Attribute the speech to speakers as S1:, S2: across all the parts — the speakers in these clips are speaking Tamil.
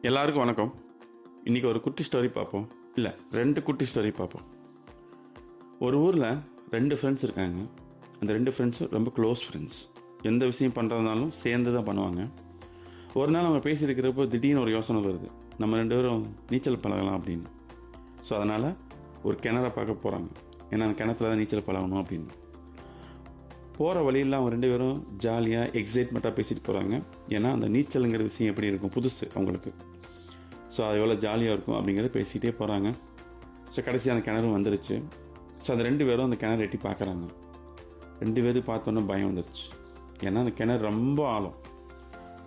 S1: எல்லாருக்கும் வணக்கம். இன்றைக்கி ஒரு குட்டி ஸ்டோரி பார்ப்போம். இல்லை, 2 குட்டி ஸ்டோரி பார்ப்போம். ஒரு ஊரில் 2 ஃப்ரெண்ட்ஸ் இருக்காங்க. அந்த 2 ஃப்ரெண்ட்ஸும் ரொம்ப க்ளோஸ் ஃப்ரெண்ட்ஸ். எந்த விஷயம் பண்ணுறதுனாலும் சேர்ந்து தான் பண்ணுவாங்க. ஒரு நாள் அவங்க பேசியிருக்கிறப்போ திடீர்னு ஒரு யோசனை வருது, நம்ம 2 பேரும் நீச்சல் பழகலாம் அப்படின்னு. ஸோ அதனால் ஒரு கிணறை பார்க்க போகிறாங்க. ஏன்னா அந்த கிணத்துல தான் நீச்சல் பழகணும் அப்படின்னு. போகிற வழியில் அவங்க 2 பேரும் ஜாலியாக எக்ஸைட்மெண்ட்டாக பேசிட்டு போகிறாங்க. ஏன்னா அந்த நீச்சலுங்கிற விஷயம் எப்படி இருக்கும், புதுசு அவங்களுக்கு. ஸோ அது எவ்வளோ ஜாலியாக இருக்கும் அப்படிங்கிறத பேசிகிட்டே போகிறாங்க. ஸோ கடைசி அந்த கிணறு வந்துருச்சு. ஸோ அந்த 2 பேரும் அந்த கிணறு எட்டி பார்க்குறாங்க. 2 பேருக்கு பார்த்தோன்னே பயம் வந்துருச்சு. ஏன்னா அந்த கிணறு ரொம்ப ஆழம்,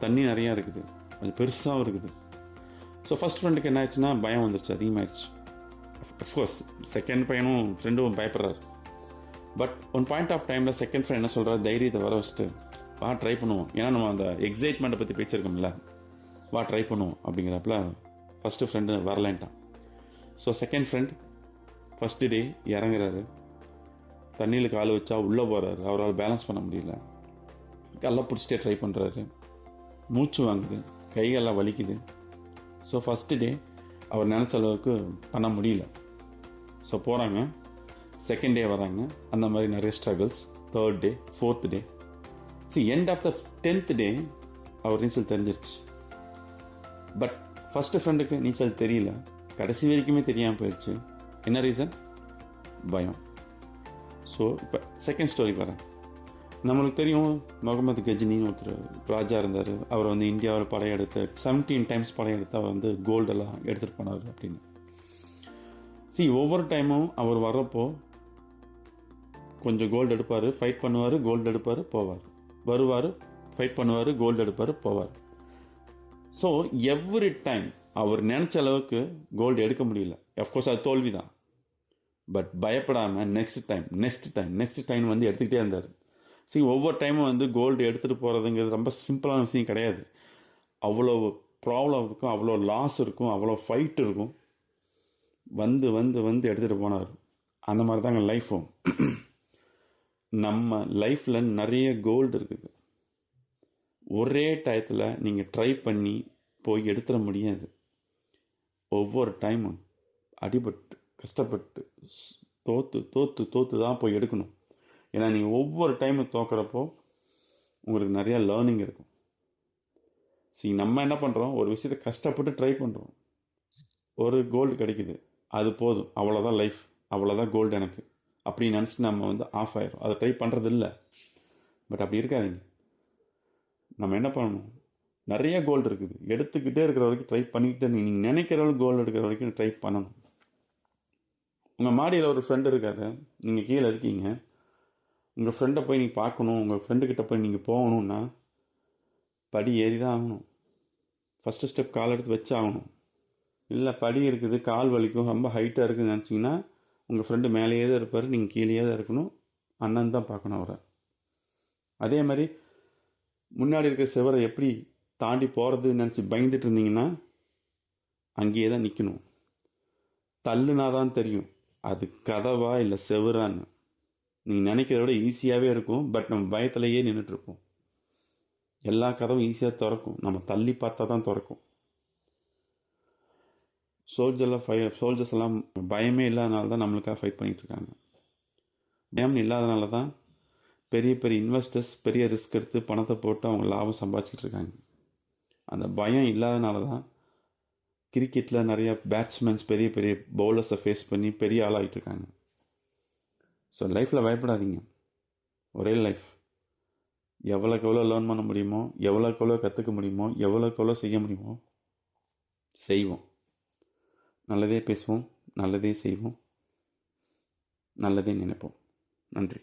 S1: தண்ணி நிறையா இருக்குது, அது பெருசாகவும் இருக்குது. ஸோ ஃபஸ்ட் ஃப்ரெண்டுக்கு என்ன ஆச்சுன்னா பயம் வந்துருச்சு, அதிகமாகிடுச்சு. அஃப்கோர்ஸ் செகண்ட் பையனும் ஃப்ரெண்டும் பயப்படுறாரு. பட் ஒன் பாயிண்ட் ஆஃப் டைமில் செகண்ட் ஃப்ரெண்ட் என்ன சொல்கிறார், தைரியத்தை வர வச்சுட்டு வா ட்ரை பண்ணுவோம். ஏன்னா நம்ம அந்த எக்ஸைட்மெண்ட்டை பற்றி பேசியிருக்கோம்ல, வா ட்ரை பண்ணுவோம் அப்படிங்கிறப்பல ஃபஸ்ட்டு ஃப்ரெண்டு வரலேன்ட்டான். So second friend first day இறங்குறாரு. தண்ணியில் கால் வச்சா உள்ளே போகிறாரு. அவரால் பேலன்ஸ் பண்ண முடியல. கல்லை பிடிச்சிட்டே ட்ரை பண்ணுறாரு. மூச்சு வாங்குது, கைகள்லாம் வலிக்குது. ஸோ ஃபஸ்ட்டு டே அவர் நினச்ச அளவுக்கு பண்ண முடியல. ஸோ போகிறாங்க. செகண்ட் டே வராங்க. அந்த மாதிரி நிறைய struggles. Third day, fourth day. End of the 10th day அவர் நீச்சல் தெரிஞ்சிருச்சு. பட் ஃபஸ்ட்டு ஃப்ரெண்டுக்கு நீச்சல் தெரியல. கடைசி வரைக்குமே தெரியாமல் போயிடுச்சு. என்ன ரீசன்? பயம். ஸோ இப்போ செகண்ட் ஸ்டோரி வரேன். நம்மளுக்கு தெரியும், முகமது கஜினின்னு ஒருத்தர் ராஜா இருந்தார். அவர் வந்து இந்தியாவில் படையெடுத்து 17 times படையெடுத்து அவர் வந்து கோல்டெல்லாம் எடுத்துகிட்டு போனார் அப்படின்னு. ஒவ்வொரு டைமும் அவர் வர்றப்போ கொஞ்சம் கோல்டு எடுப்பார், ஃபைட் பண்ணுவார், கோல்டு எடுப்பார், போவார், வருவார், ஃபைட் பண்ணுவார், கோல்டு எடுப்பார், போவார். ஸோ எவ்ரி டைம் அவர் நினச்ச அளவுக்கு கோல்டு எடுக்க முடியல. அஃப்கோர்ஸ் அது தோல்வி தான். பட் பயப்படாமல் நெக்ஸ்ட் டைம் வந்து எடுத்துக்கிட்டே இருந்தார். ஒவ்வொரு டைமும் வந்து கோல்டு எடுத்துகிட்டு போகிறதுங்கிறது ரொம்ப சிம்பிளான விஷயம் கிடையாது. அவ்வளோ ப்ராப்ளம் இருக்கும், அவ்வளோ லாஸ் இருக்கும், அவ்வளோ ஃபைட் இருக்கும். வந்து வந்து வந்து எடுத்துகிட்டு போனார். அந்த மாதிரி தாங்க லைஃப்பும். நம்ம லைஃப்பில் நிறைய கோல்டு இருக்குது. ஒரே டயத்தில் நீங்கள் ட்ரை பண்ணி போய் எடுத்துட முடியாது. ஒவ்வொரு டைமும் அடிபட்டு கஷ்டப்பட்டு தோற்று தான் போய் எடுக்கணும். ஏன்னா நீங்கள் ஒவ்வொரு டைமும் தோக்கிறப்போ உங்களுக்கு நிறையா லேர்னிங் இருக்கும். நம்ம என்ன பண்ணுறோம், ஒரு விஷயத்தை கஷ்டப்பட்டு ட்ரை பண்ணுறோம், ஒரு கோல்டு கிடைக்குது, அது போதும், அவ்வளோதான் லைஃப், அவ்வளோதான் கோல்டு எனக்கு அப்படின்னு நினச்சிட்டு நம்ம வந்து ஆஃப் ஆயிரும். அதை ட்ரை பண்ணுறது இல்லை. பட் அப்படி இருக்காதீங்க. நம்ம என்ன பண்ணணும், நிறைய கோல்டு இருக்குது, எடுத்துக்கிட்டே இருக்கிற வரைக்கும் ட்ரை பண்ணிக்கிட்டே, நீங்கள் நினைக்கிற அளவுக்கு கோல்டு எடுக்கிற வரைக்கும் ட்ரை பண்ணணும். உங்கள் மாடியில் ஒரு ஃப்ரெண்டு இருக்காரு, நீங்கள் கீழே இருக்கீங்க. உங்கள் ஃப்ரெண்டை போய் நீங்கள் பார்க்கணும், உங்கள் ஃப்ரெண்டுக்கிட்ட போய் நீங்கள் போகணுன்னா படி ஏறி தான் ஆகணும். ஃபஸ்ட்டு ஸ்டெப் கால் எடுத்து வச்சு ஆகணும். இல்லை படி இருக்குது, கால் வலிக்கும், ரொம்ப ஹைட்டாக இருக்குதுன்னு நினச்சிங்கன்னா உங்கள் ஃப்ரெண்டு மேலேயே தான் இருப்பார், நீங்கள் கீழேயே தான் இருக்கணும். அண்ணன் தான் பார்க்கணும் அவரை. அதே மாதிரி முன்னாடி இருக்கிற செவரை எப்படி தாண்டி போகிறதுன்னு நினச்சி பயந்துட்டு இருந்தீங்கன்னா அங்கேயே தான் நிற்கணும். தள்ளுனா தான் தெரியும் அது கதவா இல்லை செவரான்னு. நீங்கள் நினைக்கிறத விட ஈஸியாகவே இருக்கும். பட் நம்ம பயத்திலேயே நின்றுட்டுருப்போம். எல்லா கதவும் ஈஸியாக திறக்கும், நம்ம தள்ளி பார்த்தா தான் திறக்கும். சோல்ஜர்ஸ் எல்லாம் பயமே இல்லாதனால தான் நம்மளுக்காக ஃபைட் பண்ணிகிட்ருக்காங்க. பயம் இல்லாதனால தான் பெரிய பெரிய இன்வெஸ்டர்ஸ் பெரிய ரிஸ்க் எடுத்து பணத்தை போட்டு அவங்க லாபம் சம்பாதிச்சிட்டு இருக்காங்க. அந்த பயம் இல்லாதனால தான் கிரிக்கெட்டில் நிறைய பேட்ஸ்மேன்ஸ் பெரிய பெரிய பவுலர்ஸை ஃபேஸ் பண்ணி பெரிய ஆளாகிட்டு இருக்காங்க. ஸோ லைஃப்பில் பயப்படாதீங்க. ஒரே லைஃப். எவ்வளோக்கு எவ்வளோ லேர்ன் பண்ண முடியுமோ, எவ்வளோக்கு எவ்வளோ கற்றுக்க முடியுமோ, எவ்வளோக்கு எவ்வளோ செய்ய முடியுமோ செய்வோம். நல்லதே பேசுவோம், நல்லதே செய்வோம், நல்லதே நினைப்போம். நன்றி.